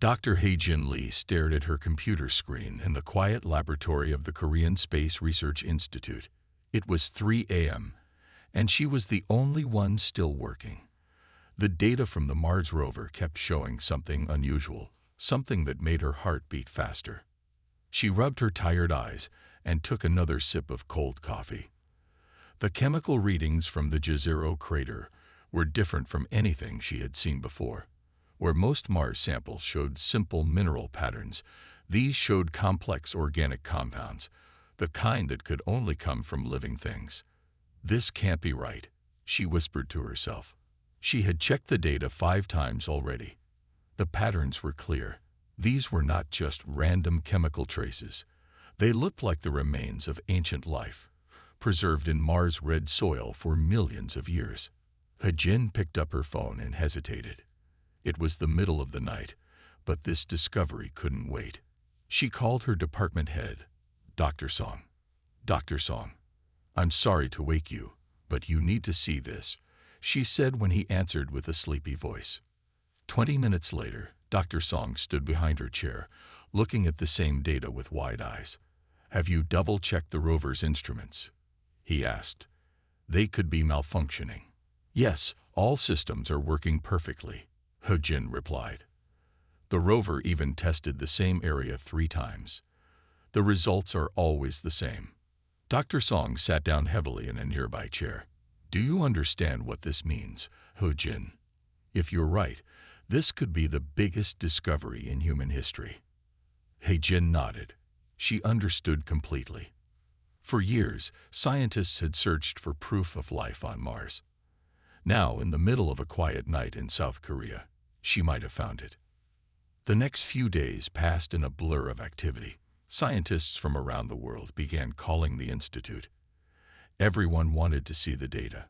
Dr. Hae-Jin Lee stared at her computer screen in the quiet laboratory of the Korean Space Research Institute. It was 3 a.m., and she was the only one still working. The data from the Mars rover kept showing something unusual, something that made her heart beat faster. She rubbed her tired eyes and took another sip of cold coffee. The chemical readings from the Jezero crater were different from anything she had seen before. Where most Mars samples showed simple mineral patterns, these showed complex organic compounds, the kind that could only come from living things. "This can't be right," she whispered to herself. She had checked the data 5 times already. The patterns were clear. These were not just random chemical traces. They looked like the remains of ancient life, preserved in Mars' red soil for millions of years. Hae-Jin picked up her phone and hesitated. It was the middle of the night, but this discovery couldn't wait. She called her department head, Dr. Song. "Dr. Song, I'm sorry to wake you, but you need to see this," she said when he answered with a sleepy voice. 20 minutes later, Dr. Song stood behind her chair, looking at the same data with wide eyes. "Have you double-checked the rover's instruments?" he asked. "They could be malfunctioning." "Yes, all systems are working perfectly," Hae-Jin replied. "The rover even tested the same area 3 times. The results are always the same." Dr. Song sat down heavily in a nearby chair. "Do you understand what this means, Hae-Jin? If you're right, this could be the biggest discovery in human history." Hae-Jin nodded. She understood completely. For years, scientists had searched for proof of life on Mars. Now, in the middle of a quiet night in South Korea, she might have found it. The next few days passed in a blur of activity. Scientists from around the world began calling the institute. Everyone wanted to see the data.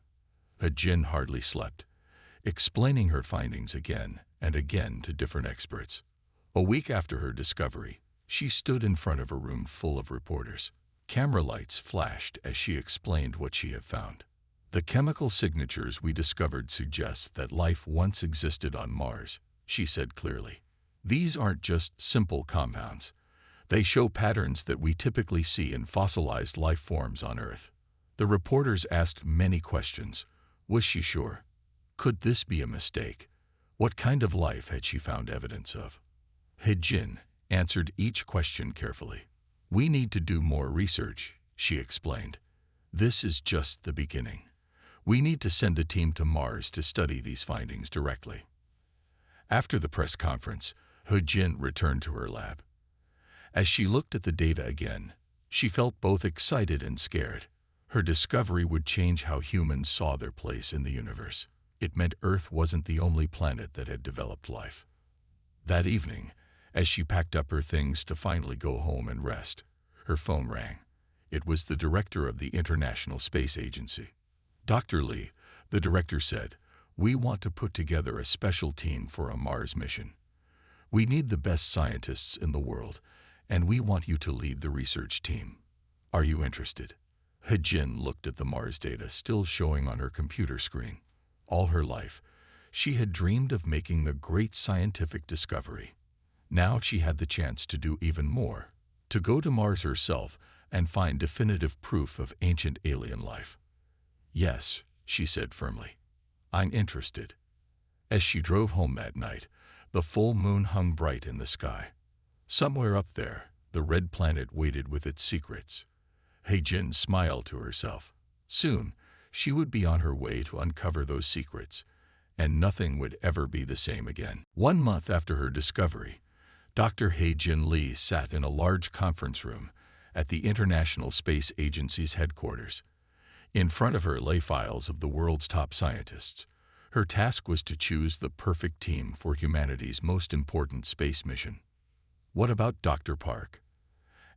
Hae-Jin hardly slept, explaining her findings again and again to different experts. A week after her discovery, she stood in front of a room full of reporters. Camera lights flashed as she explained what she had found. "The chemical signatures we discovered suggest that life once existed on Mars," she said clearly. "These aren't just simple compounds. They show patterns that we typically see in fossilized life forms on Earth." The reporters asked many questions. Was she sure? Could this be a mistake? What kind of life had she found evidence of? Hae-Jin answered each question carefully. "We need to do more research," she explained. "This is just the beginning. We need to send a team to Mars to study these findings directly." After the press conference, Hae-Jin returned to her lab. As she looked at the data again, she felt both excited and scared. Her discovery would change how humans saw their place in the universe. It meant Earth wasn't the only planet that had developed life. That evening, as she packed up her things to finally go home and rest, her phone rang. It was the director of the International Space Agency. "Dr. Lee," the director said, "we want to put together a special team for a Mars mission. We need the best scientists in the world, and we want you to lead the research team. Are you interested?" Hae-Jin looked at the Mars data still showing on her computer screen. All her life, she had dreamed of making the great scientific discovery. Now she had the chance to do even more, to go to Mars herself and find definitive proof of ancient alien life. "Yes," she said firmly. "I'm interested." As she drove home that night, the full moon hung bright in the sky. Somewhere up there, the red planet waited with its secrets. Hae-Jin smiled to herself. Soon, she would be on her way to uncover those secrets, and nothing would ever be the same again. 1 month after her discovery, Dr. Hae-Jin Lee sat in a large conference room at the International Space Agency's headquarters. In front of her lay files of the world's top scientists. Her task was to choose the perfect team for humanity's most important space mission. "What about Dr. Park?"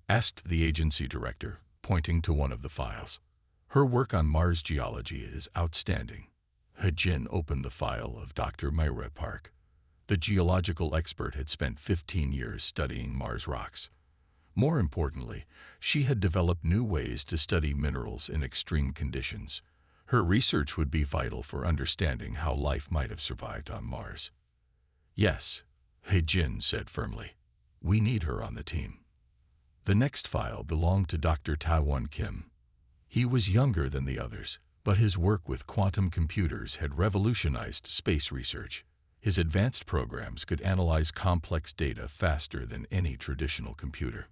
asked the agency director, pointing to one of the files. "Her work on Mars geology is outstanding." Hae-Jin opened the file of Dr. Myra Park. The geological expert had spent 15 years studying Mars rocks. More importantly, she had developed new ways to study minerals in extreme conditions. Her research would be vital for understanding how life might have survived on Mars. "Yes," He-Jin said firmly. We need her on the team. The next file belonged to Dr. Taewon Kim. He was younger than the others, but his work with quantum computers had revolutionized space research. His advanced programs could analyze complex data faster than any traditional computer.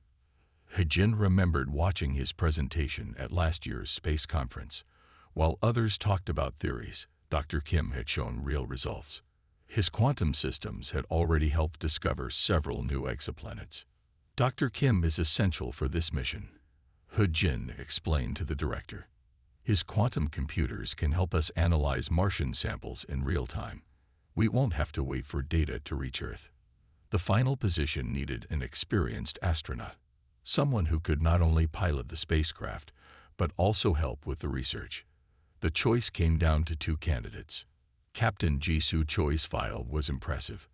He-Jin remembered watching his presentation at last year's space conference. While others talked about theories, Dr. Kim had shown real results. His quantum systems had already helped discover several new exoplanets. Dr. Kim is essential for this mission, He-Jin explained to the director. His quantum computers can help us analyze Martian samples in real time. We won't have to wait for data to reach Earth. The final position needed an experienced astronaut, someone who could not only pilot the spacecraft, but also help with the research. The choice came down to two candidates. Captain Jisoo Choi's file was impressive.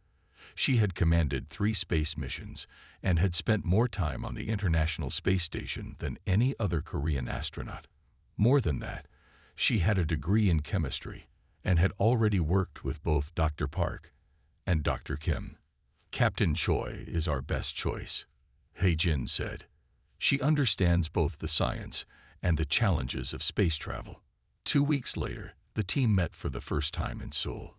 She had commanded 3 space missions and had spent more time on the International Space Station than any other Korean astronaut. More than that, she had a degree in chemistry and had already worked with both Dr. Park and Dr. Kim. Captain Choi is our best choice, He-Jin said. She understands both the science and the challenges of space travel. 2 weeks later, the team met for the first time in Seoul.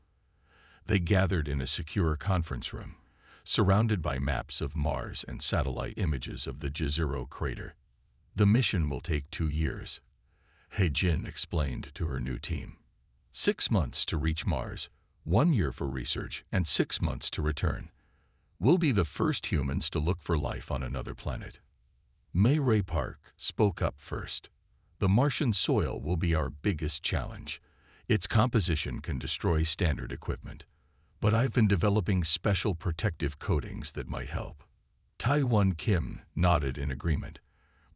They gathered in a secure conference room, surrounded by maps of Mars and satellite images of the Jezero crater. The mission will take 2 years, He-Jin explained to her new team. 6 months to reach Mars, 1 year for research, and 6 months to return. We'll be the first humans to look for life on another planet. May Ray Park spoke up first. The Martian soil will be our biggest challenge. Its composition can destroy standard equipment. But I've been developing special protective coatings that might help. Taewon Kim nodded in agreement.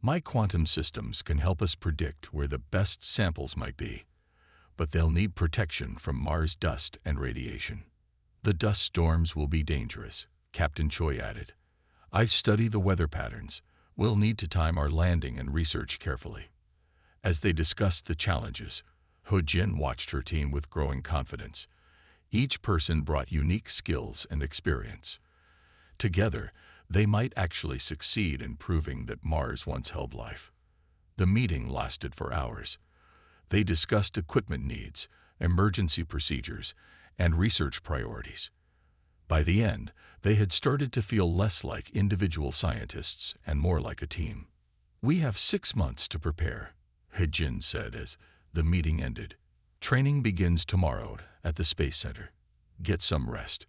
My quantum systems can help us predict where the best samples might be. But they'll need protection from Mars dust and radiation. The dust storms will be dangerous, Captain Choi added. I've studied the weather patterns. We'll need to time our landing and research carefully. As they discussed the challenges, He-Jin watched her team with growing confidence. Each person brought unique skills and experience. Together, they might actually succeed in proving that Mars once held life. The meeting lasted for hours. They discussed equipment needs, emergency procedures, and research priorities. By the end, they had started to feel less like individual scientists and more like a team. We have 6 months to prepare, He-Jin said as the meeting ended. Training begins tomorrow at the Space Center. Get some rest.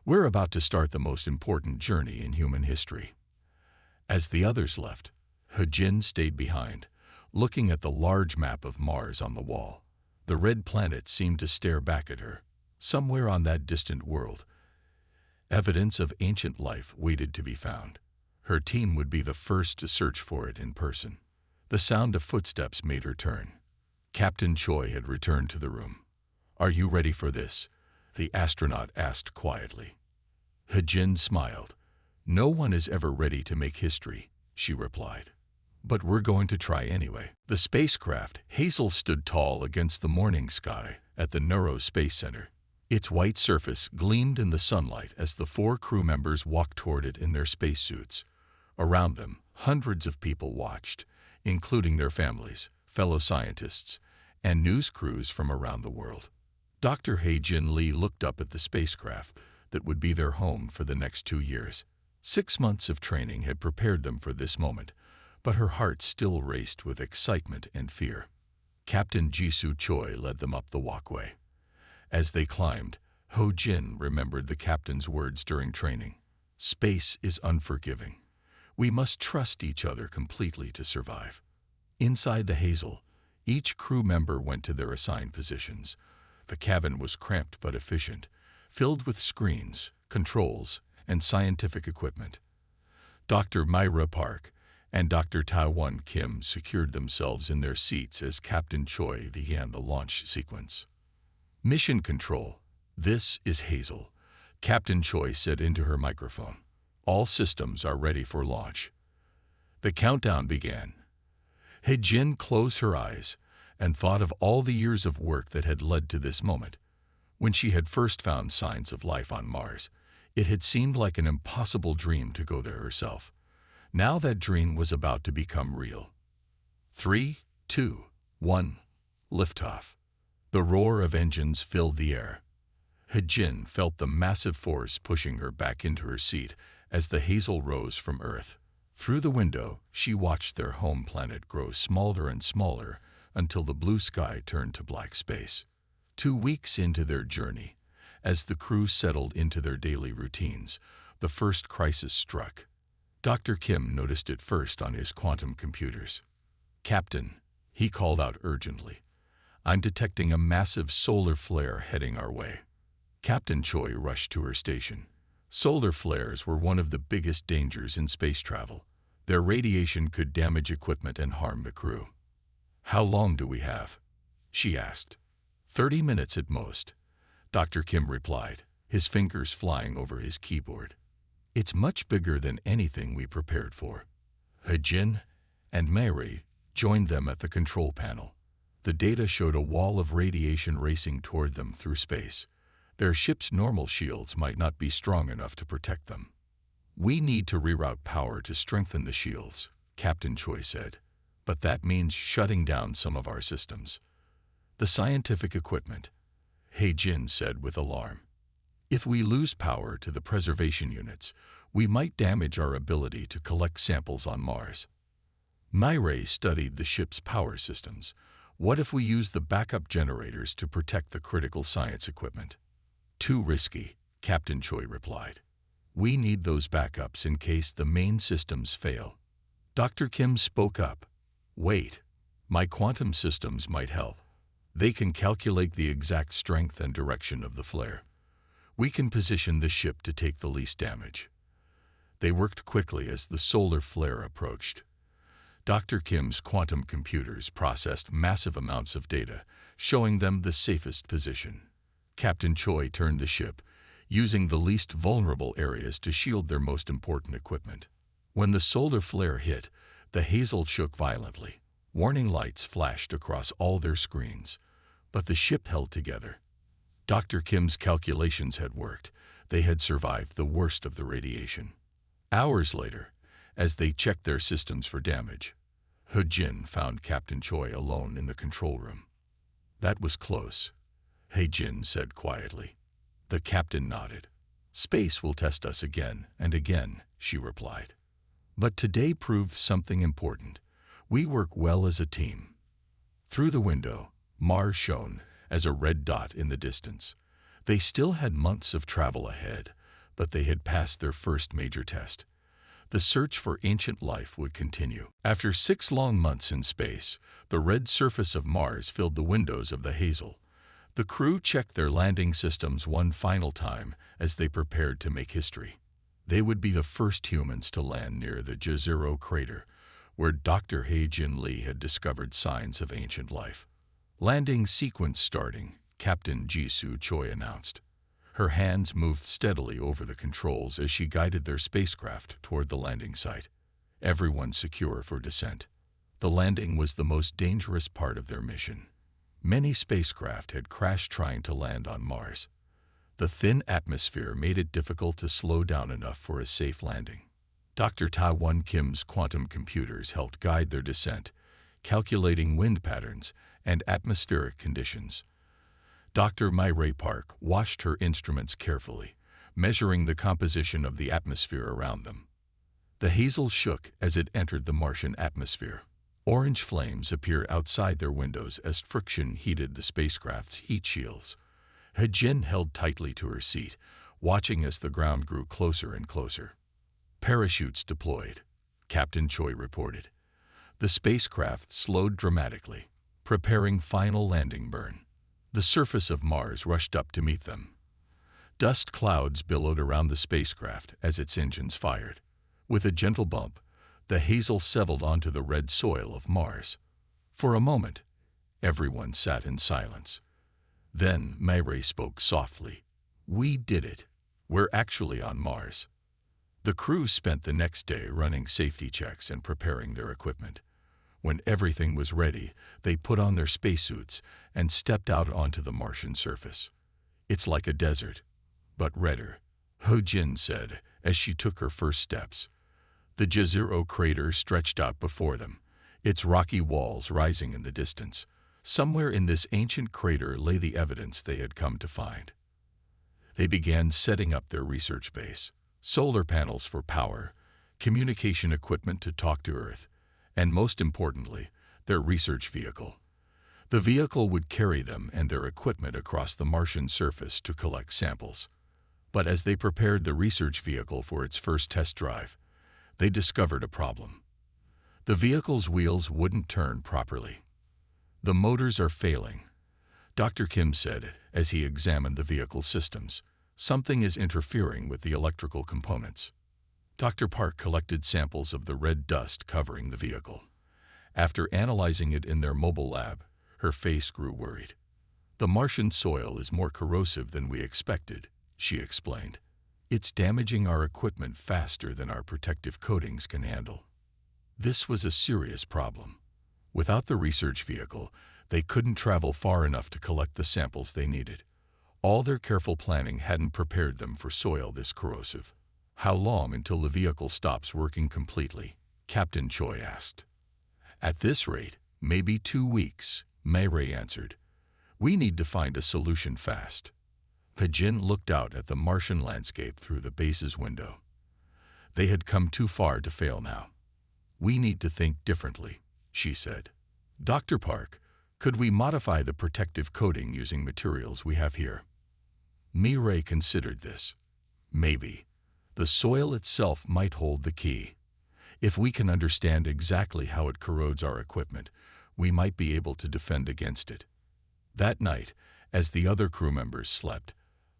We're about to start the most important journey in human history. As the others left, He-Jin stayed behind, looking at the large map of Mars on the wall. The red planet seemed to stare back at her. Somewhere on that distant world, evidence of ancient life waited to be found. Her team would be the first to search for it in person. The sound of footsteps made her turn. Captain Choi had returned to the room. Are you ready for this? The astronaut asked quietly. He-Jin smiled. No one is ever ready to make history, she replied. But we're going to try anyway. The spacecraft, Hazel, stood tall against the morning sky at the Nuro Space Center. Its white surface gleamed in the sunlight as the 4 crew members walked toward it in their spacesuits. Around them, hundreds of people watched, including their families, fellow scientists, and news crews from around the world. Dr. He-Jin Lee looked up at the spacecraft that would be their home for the next 2 years. 6 months of training had prepared them for this moment, but her heart still raced with excitement and fear. Captain Jisoo Choi led them up the walkway. As they climbed, He-Jin remembered the captain's words during training. Space is unforgiving. We must trust each other completely to survive. Inside the Hazel, each crew member went to their assigned positions. The cabin was cramped but efficient, filled with screens, controls, and scientific equipment. Dr. Myra Park and Dr. Taewon Kim secured themselves in their seats as Captain Choi began the launch sequence. Mission Control, this is Hazel, Captain Choi said into her microphone. All systems are ready for launch. The countdown began. He-Jin closed her eyes and thought of all the years of work that had led to this moment. When she had first found signs of life on Mars, It had seemed like an impossible dream to go there herself. Now that dream was about to become real. 3, 2, 1, liftoff. The roar of engines filled the air. Hejin felt the massive force pushing her back into her seat as the Hazel rose from Earth. Through the window, she watched their home planet grow smaller and smaller until the blue sky turned to black space. 2 weeks into their journey, as the crew settled into their daily routines, the first crisis struck. Dr. Kim noticed it first on his quantum computers. "Captain," he called out urgently, "I'm detecting a massive solar flare heading our way." Captain Choi rushed to her station. Solar flares were one of the biggest dangers in space travel. Their radiation could damage equipment and harm the crew. "How long do we have?" she asked. 30 minutes at most," Dr. Kim replied, his fingers flying over his keyboard. "It's much bigger than anything we prepared for." Hejin and Mary joined them at the control panel. The data showed a wall of radiation racing toward them through space. Their ship's normal shields might not be strong enough to protect them. "We need to reroute power to strengthen the shields," Captain Choi said. "But that means shutting down some of our systems." "The scientific equipment," Hejin said with alarm. "If we lose power to the preservation units, we might damage our ability to collect samples on Mars." Myray studied the ship's power systems. "What if we use the backup generators to protect the critical science equipment?" "Too risky," Captain Choi replied. "We need those backups in case the main systems fail." Dr. Kim spoke up. "Wait, my quantum systems might help. They can calculate the exact strength and direction of the flare. We can position the ship to take the least damage." They worked quickly as the solar flare approached. Dr. Kim's quantum computers processed massive amounts of data, showing them the safest position. Captain Choi turned the ship, using the least vulnerable areas to shield their most important equipment. When the solar flare hit, the Hazel shook violently. Warning lights flashed across all their screens, but the ship held together. Dr. Kim's calculations had worked. They had survived the worst of the radiation. Hours later, as they checked their systems for damage, Hejin found Captain Choi alone in the control room. "That was close," Hejin said quietly. The captain nodded. "Space will test us again and again," she replied. "But today proved something important. We work well as a team." Through the window, Mars shone as a red dot in the distance. They still had months of travel ahead, but they had passed their first major test. The search for ancient life would continue. After 6 long months in space, the red surface of Mars filled the windows of the Hazel. The crew checked their landing systems one final time as they prepared to make history. They would be the first humans to land near the Jezero crater, where Dr. Hejin Lee had discovered signs of ancient life. "Landing sequence starting," Captain Jisoo Choi announced. Her hands moved steadily over the controls as she guided their spacecraft toward the landing site. Everyone secure for descent. The landing was the most dangerous part of their mission. Many spacecraft had crashed trying to land on Mars. The thin atmosphere made it difficult to slow down enough for a safe landing. Dr. Taiwan Kim's quantum computers helped guide their descent, calculating wind patterns and atmospheric conditions. Dr. Myray Park watched her instruments carefully, measuring the composition of the atmosphere around them. The Hazel shook as it entered the Martian atmosphere. Orange flames appeared outside their windows as friction heated the spacecraft's heat shields. Hejin held tightly to her seat, watching as the ground grew closer and closer. "Parachutes deployed," Captain Choi reported. The spacecraft slowed dramatically, preparing final landing burn. The surface of Mars rushed up to meet them. Dust clouds billowed around the spacecraft as its engines fired. With a gentle bump, the Hazel settled onto the red soil of Mars. For a moment, everyone sat in silence. Then Myray spoke softly. "We did it. We're actually on Mars." The crew spent the next day running safety checks and preparing their equipment. When everything was ready, they put on their spacesuits and stepped out onto the Martian surface. "It's like a desert, but redder," Ho Jin said as she took her first steps. The Jezero crater stretched out before them, its rocky walls rising in the distance. Somewhere in this ancient crater lay the evidence they had come to find. They began setting up their research base, solar panels for power, communication equipment to talk to Earth, and most importantly, their research vehicle. The vehicle would carry them and their equipment across the Martian surface to collect samples. But as they prepared the research vehicle for its first test drive, they discovered a problem. The vehicle's wheels wouldn't turn properly. "The motors are failing," Dr. Kim said as he examined the vehicle's systems. "Something is interfering with the electrical components." Dr. Park collected samples of the red dust covering the vehicle. After analyzing it in their mobile lab, her face grew worried. "The Martian soil is more corrosive than we expected," she explained. "It's damaging our equipment faster than our protective coatings can handle." This was a serious problem. Without the research vehicle, they couldn't travel far enough to collect the samples they needed. All their careful planning hadn't prepared them for soil this corrosive. "How long until the vehicle stops working completely?" Captain Choi asked. "At this rate, maybe 2 weeks," Mei Ray answered. "We need to find a solution fast." Hajin looked out at the Martian landscape through the base's window. They had come too far to fail now. "We need to think differently," she said. "Dr. Park, could we modify the protective coating using materials we have here?" Mei Ray considered this. "Maybe. The soil itself might hold the key. If we can understand exactly how it corrodes our equipment, we might be able to defend against it." That night, as the other crew members slept,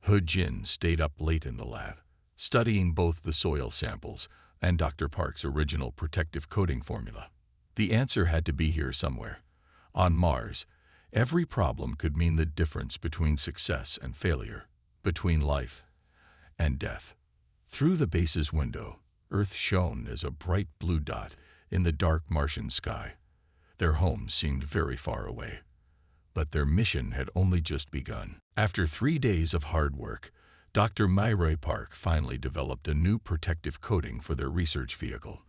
He Jin stayed up late in the lab, studying both the soil samples and Dr. Park's original protective coating formula. The answer had to be here somewhere. On Mars, every problem could mean the difference between success and failure, between life and death. Through the base's window, Earth shone as a bright blue dot in the dark Martian sky. Their home seemed very far away. But their mission had only just begun. After 3 days of hard work, Dr. Mei Park finally developed a new protective coating for their research vehicle.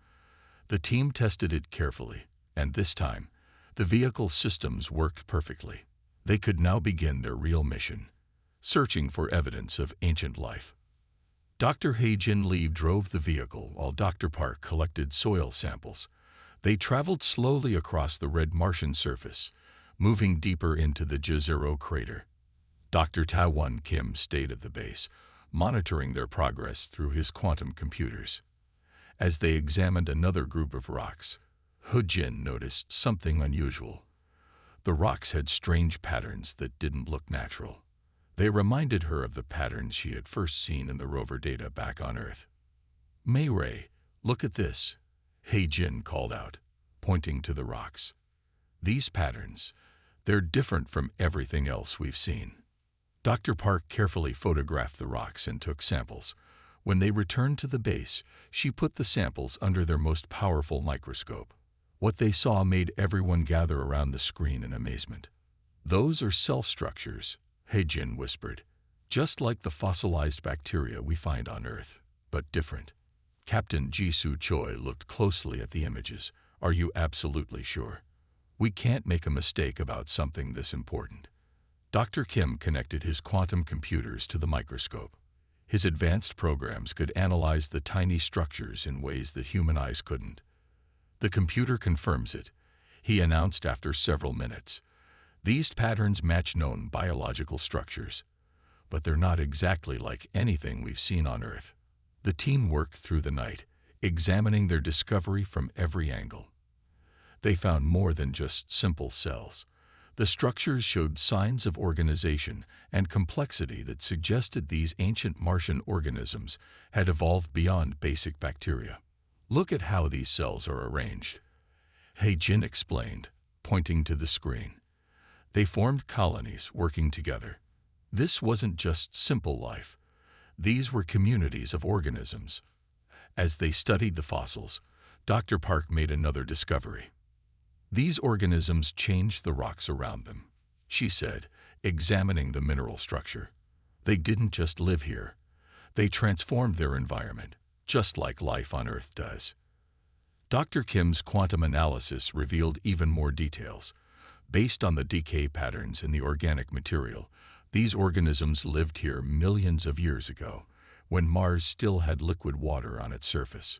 The team tested it carefully, and this time, the vehicle's systems worked perfectly. They could now begin their real mission, searching for evidence of ancient life. Dr. He-Jin Lee drove the vehicle while Dr. Park collected soil samples. They traveled slowly across the red Martian surface, moving deeper into the Jezero crater. Dr. Taewon Kim stayed at the base, monitoring their progress through his quantum computers. As they examined another group of rocks, He Jin noticed something unusual. The rocks had strange patterns that didn't look natural. They reminded her of the patterns she had first seen in the rover data back on Earth. "Mei Ray, look at this," He Jin called out, pointing to the rocks. "These patterns, they're different from everything else we've seen." Dr. Park carefully photographed the rocks and took samples. When they returned to the base, she put the samples under their most powerful microscope. What they saw made everyone gather around the screen in amazement. "Those are cell structures," He-Jin whispered, "just like the fossilized bacteria we find on Earth, but different." Captain Jisoo Choi looked closely at the images. "Are you absolutely sure? We can't make a mistake about something this important." Dr. Kim connected his quantum computers to the microscope. His advanced programs could analyze the tiny structures in ways that human eyes couldn't. "The computer confirms it," he announced after several minutes. "These patterns match known biological structures, but they're not exactly like anything we've seen on Earth." The team worked through the night, examining their discovery from every angle. They found more than just simple cells. The structures showed signs of organization and complexity that suggested these ancient Martian organisms had evolved beyond basic bacteria. "Look at how these cells are arranged," He-Jin explained, pointing to the screen. "They formed colonies working together. This wasn't just simple life. These were communities of organisms." As they studied the fossils, Dr. Park made another discovery. "These organisms changed the rocks around them," she said, examining the mineral structure. "They didn't just live here. They transformed their environment, just like life on Earth does. Dr. Kim's quantum analysis revealed even more details. Based on the decay patterns in the organic material, these organisms lived here millions of years ago, when Mars still had liquid water on its surface.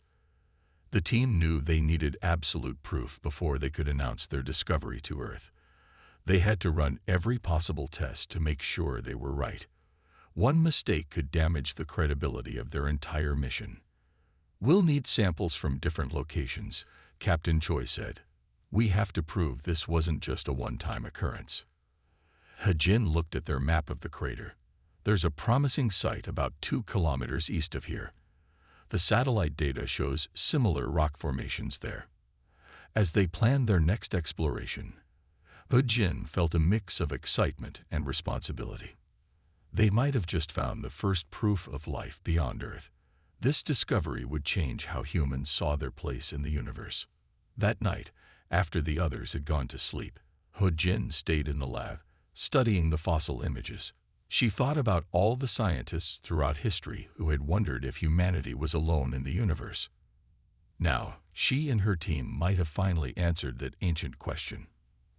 The team knew they needed absolute proof before they could announce their discovery to Earth. They had to run every possible test to make sure they were right. One mistake could damage the credibility of their entire mission. "We'll need samples from different locations," Captain Choi said. "We have to prove this wasn't just a one-time occurrence." Hajin looked at their map of the crater. "There's a promising site about 2 kilometers east of here. The satellite data shows similar rock formations there." As they planned their next exploration, Hajin felt a mix of excitement and responsibility. They might have just found the first proof of life beyond Earth. This discovery would change how humans saw their place in the universe. That night, after the others had gone to sleep, Hajin stayed in the lab, studying the fossil images. She thought about all the scientists throughout history who had wondered if humanity was alone in the universe. Now, she and her team might have finally answered that ancient question.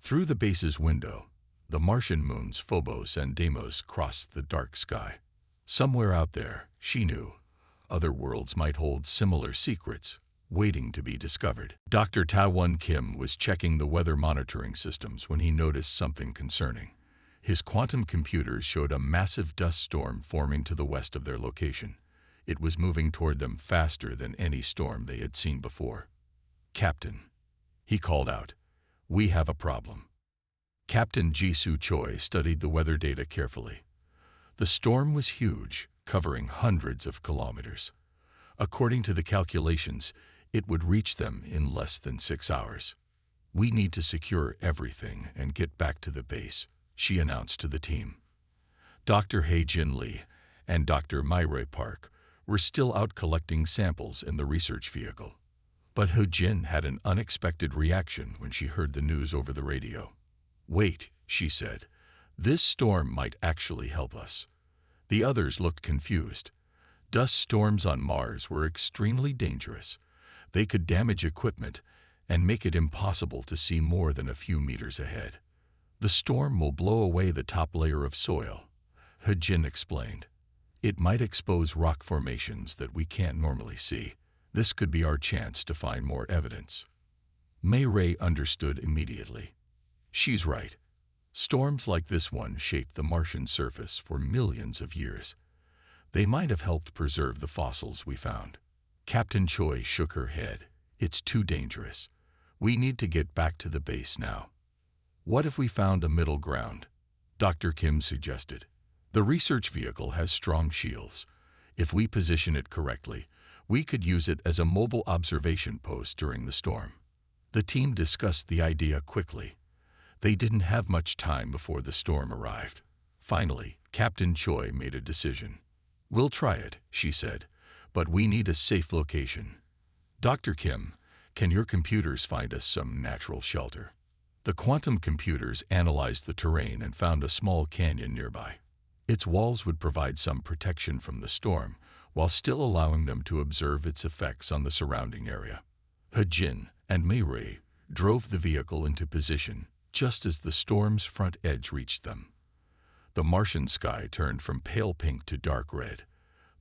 Through the base's window, the Martian moons Phobos and Deimos crossed the dark sky. Somewhere out there, she knew, other worlds might hold similar secrets, waiting to be discovered. Dr. Ta-Won Kim was checking the weather monitoring systems when he noticed something concerning. His quantum computers showed a massive dust storm forming to the west of their location. It was moving toward them faster than any storm they had seen before. "Captain," he called out, "we have a problem." Captain Jisoo Choi studied the weather data carefully. The storm was huge, covering hundreds of kilometers. According to the calculations, it would reach them in less than 6 hours. "We need to secure everything and get back to the base," she announced to the team. Dr. Hae-Jin Lee and Dr. Myrae Park were still out collecting samples in the research vehicle. But Hae-Jin had an unexpected reaction when she heard the news over the radio. "Wait," she said, "this storm might actually help us." The others looked confused. Dust storms on Mars were extremely dangerous. They could damage equipment and make it impossible to see more than a few meters ahead. "The storm will blow away the top layer of soil," Hae-Jin explained. "It might expose rock formations that we can't normally see. This could be our chance to find more evidence." Myrae understood immediately. She's right. Storms like this one shaped the Martian surface for millions of years. They might have helped preserve the fossils we found. Captain Choi shook her head. "It's too dangerous. We need to get back to the base now." "What if we found a middle ground?" Dr. Kim suggested. "The research vehicle has strong shields. If we position it correctly, we could use it as a mobile observation post during the storm." The team discussed the idea quickly. They didn't have much time before the storm arrived. Finally, Captain Choi made a decision. "We'll try it," she said, "but we need a safe location. Dr. Kim, can your computers find us some natural shelter?" The quantum computers analyzed the terrain and found a small canyon nearby. Its walls would provide some protection from the storm, while still allowing them to observe its effects on the surrounding area. Hae-Jin and Myrae drove the vehicle into position just as the storm's front edge reached them. The Martian sky turned from pale pink to dark red.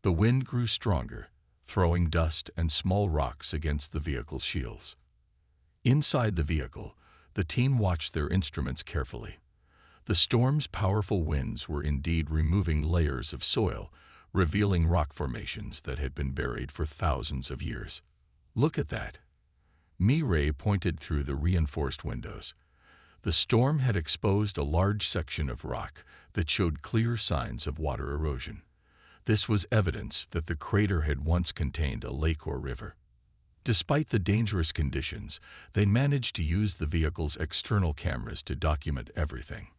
The wind grew stronger, throwing dust and small rocks against the vehicle's shields. Inside the vehicle, the team watched their instruments carefully. The storm's powerful winds were indeed removing layers of soil, revealing rock formations that had been buried for thousands of years. "Look at that." Myrae pointed through the reinforced windows. The storm had exposed a large section of rock that showed clear signs of water erosion. This was evidence that the crater had once contained a lake or river. Despite the dangerous conditions, they managed to use the vehicle's external cameras to document everything.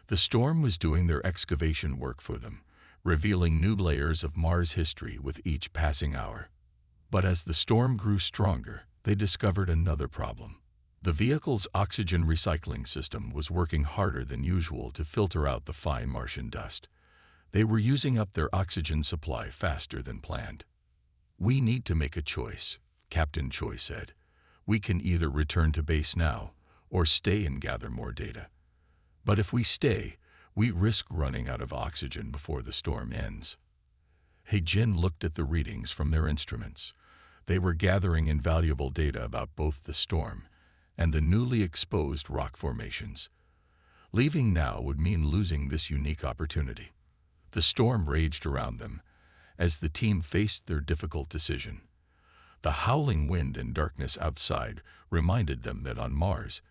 The storm was doing their excavation work for them, revealing new layers of Mars history with each passing hour. But as the storm grew stronger, they discovered another problem. The vehicle's oxygen recycling system was working harder than usual to filter out the fine Martian dust. They were using up their oxygen supply faster than planned. "We need to make a choice," Captain Choi said. "We can either return to base now or stay and gather more data. But if we stay, we risk running out of oxygen before the storm ends." He-Jin looked at the readings from their instruments. They were gathering invaluable data about both the storm and the newly exposed rock formations. Leaving now would mean losing this unique opportunity. The storm raged around them as the team faced their difficult decision. The howling wind and darkness outside reminded them that on Mars,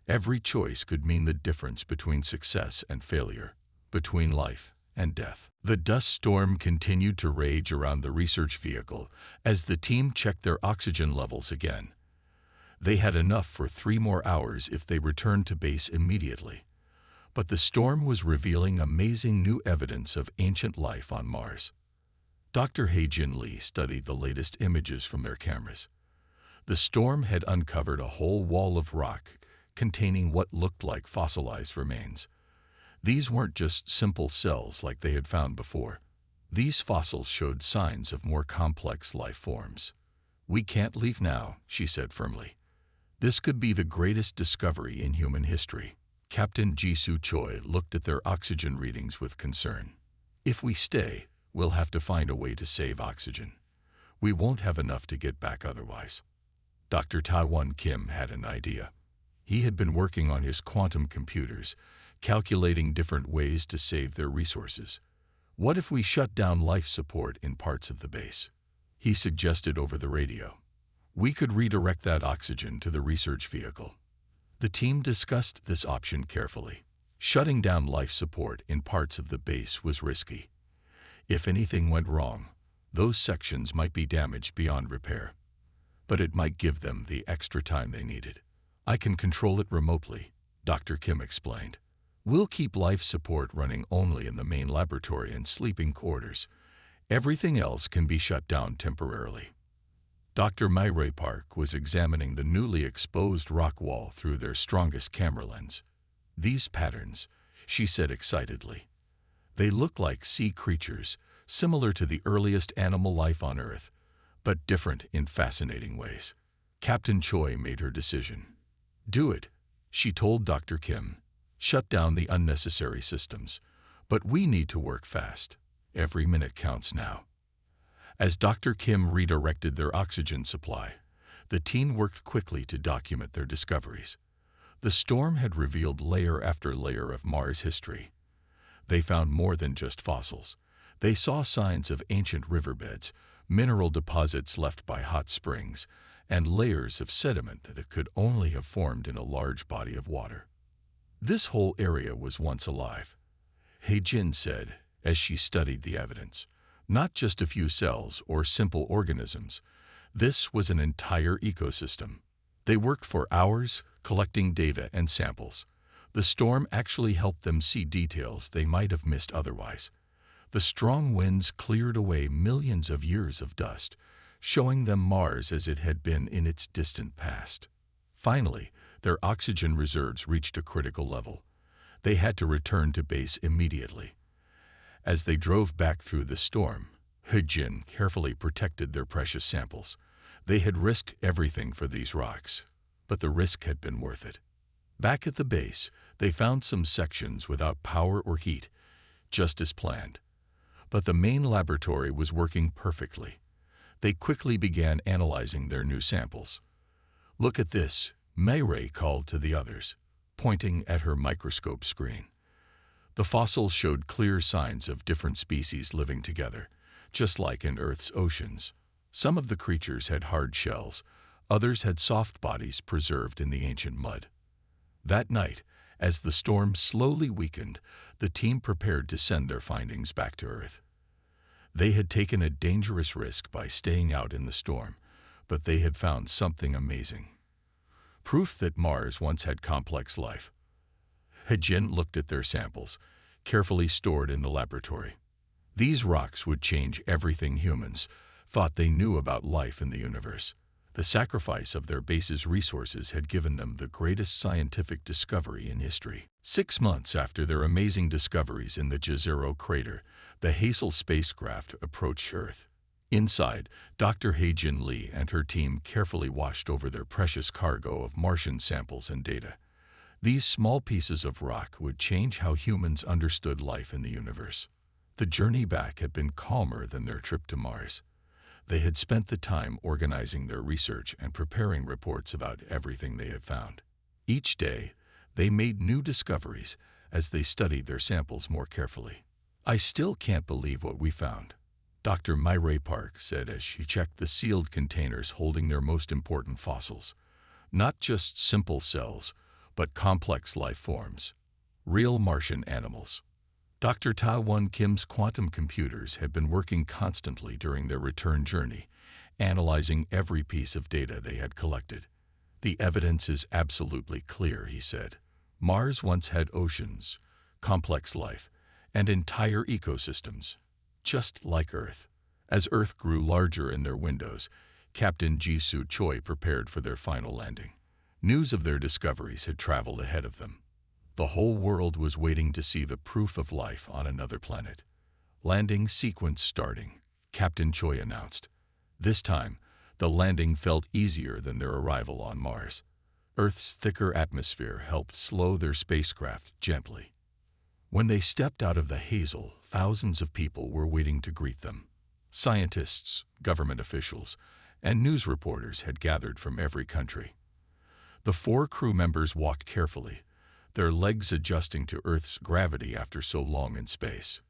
every choice could mean the difference between success and failure, between life and death. The dust storm continued to rage around the research vehicle as the team checked their oxygen levels again. They had enough for 3 more hours if they returned to base immediately. But the storm was revealing amazing new evidence of ancient life on Mars. Dr. He-Jin Lee studied the latest images from their cameras. The storm had uncovered a whole wall of rock containing what looked like fossilized remains. These weren't just simple cells like they had found before. These fossils showed signs of more complex life forms. "We can't leave now," she said firmly. "This could be the greatest discovery in human history." Captain Jisoo Choi looked at their oxygen readings with concern. "If we stay, we'll have to find a way to save oxygen. We won't have enough to get back otherwise." Dr. Taiwan Kim had an idea. He had been working on his quantum computers, calculating different ways to save their resources. "What if we shut down life support in parts of the base?" he suggested over the radio. "We could redirect that oxygen to the research vehicle." The team discussed this option carefully. Shutting down life support in parts of the base was risky. If anything went wrong, those sections might be damaged beyond repair. But it might give them the extra time they needed. "I can control it remotely," Dr. Kim explained. "We'll keep life support running only in the main laboratory and sleeping quarters. Everything else can be shut down temporarily." Dr. Myray Park was examining the newly exposed rock wall through their strongest camera lens. "These patterns," she said excitedly. "They look like sea creatures, similar to the earliest animal life on Earth, but different in fascinating ways." Captain Choi made her decision. "Do it," she told Dr. Kim. "Shut down the unnecessary systems. But we need to work fast. Every minute counts now." As Dr. Kim redirected their oxygen supply, the team worked quickly to document their discoveries. The storm had revealed layer after layer of Mars history. They found more than just fossils. They saw signs of ancient riverbeds, mineral deposits left by hot springs, and layers of sediment that could only have formed in a large body of water. "This whole area was once alive," He-Jin said as she studied the evidence. "Not just a few cells or simple organisms. This was an entire ecosystem." They worked for hours, collecting data and samples. The storm actually helped them see details they might have missed otherwise. The strong winds cleared away millions of years of dust, showing them Mars as it had been in its distant past. Finally, their oxygen reserves reached a critical level. They had to return to base immediately. As they drove back through the storm, He-Jin carefully protected their precious samples. They had risked everything for these rocks, but the risk had been worth it. Back at the base, they found some sections without power or heat, just as planned. But the main laboratory was working perfectly. They quickly began analyzing their new samples. "Look at this," Myray called to the others, pointing at her microscope screen. The fossils showed clear signs of different species living together, just like in Earth's oceans. Some of the creatures had hard shells, others had soft bodies preserved in the ancient mud. That night, as the storm slowly weakened, the team prepared to send their findings back to Earth. They had taken a dangerous risk by staying out in the storm, but they had found something amazing. Proof that Mars once had complex life. He-Jin looked at their samples, carefully stored in the laboratory. These rocks would change everything humans thought they knew about life in the universe. The sacrifice of their base's resources had given them the greatest scientific discovery in history. 6 months after their amazing discoveries in the Jezero crater, the Hazel spacecraft approached Earth. Inside, Dr. Hae-Jin Lee and her team carefully washed over their precious cargo of Martian samples and data. These small pieces of rock would change how humans understood life in the universe. The journey back had been calmer than their trip to Mars. They had spent the time organizing their research and preparing reports about everything they had found. Each day, they made new discoveries as they studied their samples more carefully. "I still can't believe what we found," Dr. Myray Park said as she checked the sealed containers holding their most important fossils. Not just simple cells, but complex life forms. Real Martian animals. Dr. Ta-Won Kim's quantum computers had been working constantly during their return journey, analyzing every piece of data they had collected. "The evidence is absolutely clear," he said. "Mars once had oceans, complex life, and entire ecosystems, just like Earth." As Earth grew larger in their windows, Captain Ji-Soo Choi prepared for their final landing. News of their discoveries had traveled ahead of them. The whole world was waiting to see the proof of life on another planet. "Landing sequence starting," Captain Choi announced. This time, the landing felt easier than their arrival on Mars. Earth's thicker atmosphere helped slow their spacecraft gently. When they stepped out of the Hazel, thousands of people were waiting to greet them. Scientists, government officials, and news reporters had gathered from every country. The 4 crew members walked carefully, their legs adjusting to Earth's gravity after so long in space.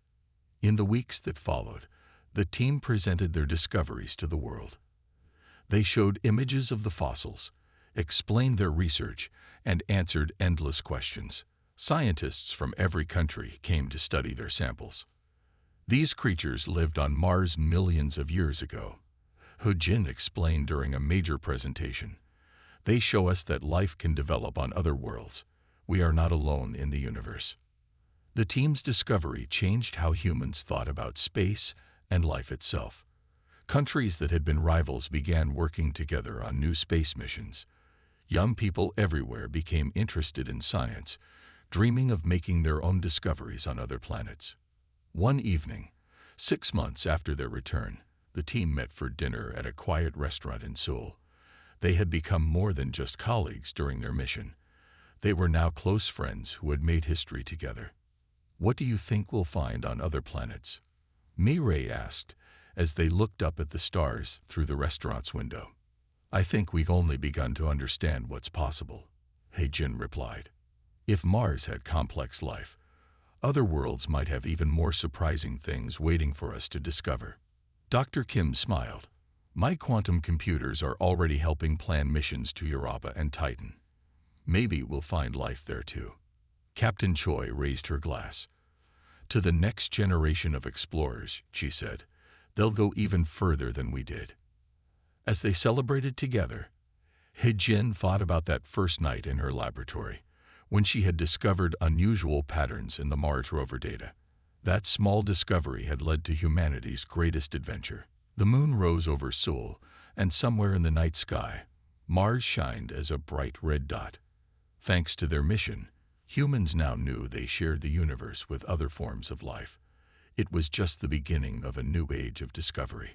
In the weeks that followed, the team presented their discoveries to the world. They showed images of the fossils, explained their research, and answered endless questions. Scientists from every country came to study their samples. "These creatures lived on Mars millions of years ago," Hae-Jin explained during a major presentation. "They show us that life can develop on other worlds. We are not alone in the universe." The team's discovery changed how humans thought about space and life itself. Countries that had been rivals began working together on new space missions. Young people everywhere became interested in science, dreaming of making their own discoveries on other planets. One evening, 6 months after their return, the team met for dinner at a quiet restaurant in Seoul. They had become more than just colleagues during their mission. They were now close friends who had made history together. "What do you think we'll find on other planets?" Mireille asked as they looked up at the stars through the restaurant's window. "I think we've only begun to understand what's possible," Hae-Jin replied. "If Mars had complex life, other worlds might have even more surprising things waiting for us to discover." Dr. Kim smiled. "My quantum computers are already helping plan missions to Europa and Titan. Maybe we'll find life there too." Captain Choi raised her glass. "To the next generation of explorers," she said. "They'll go even further than we did." As they celebrated together, Hae-Jin thought about that first night in her laboratory, when she had discovered unusual patterns in the Mars rover data. That small discovery had led to humanity's greatest adventure. The moon rose over Seoul, and somewhere in the night sky, Mars shined as a bright red dot. Thanks to their mission, humans now knew they shared the universe with other forms of life. It was just the beginning of a new age of discovery.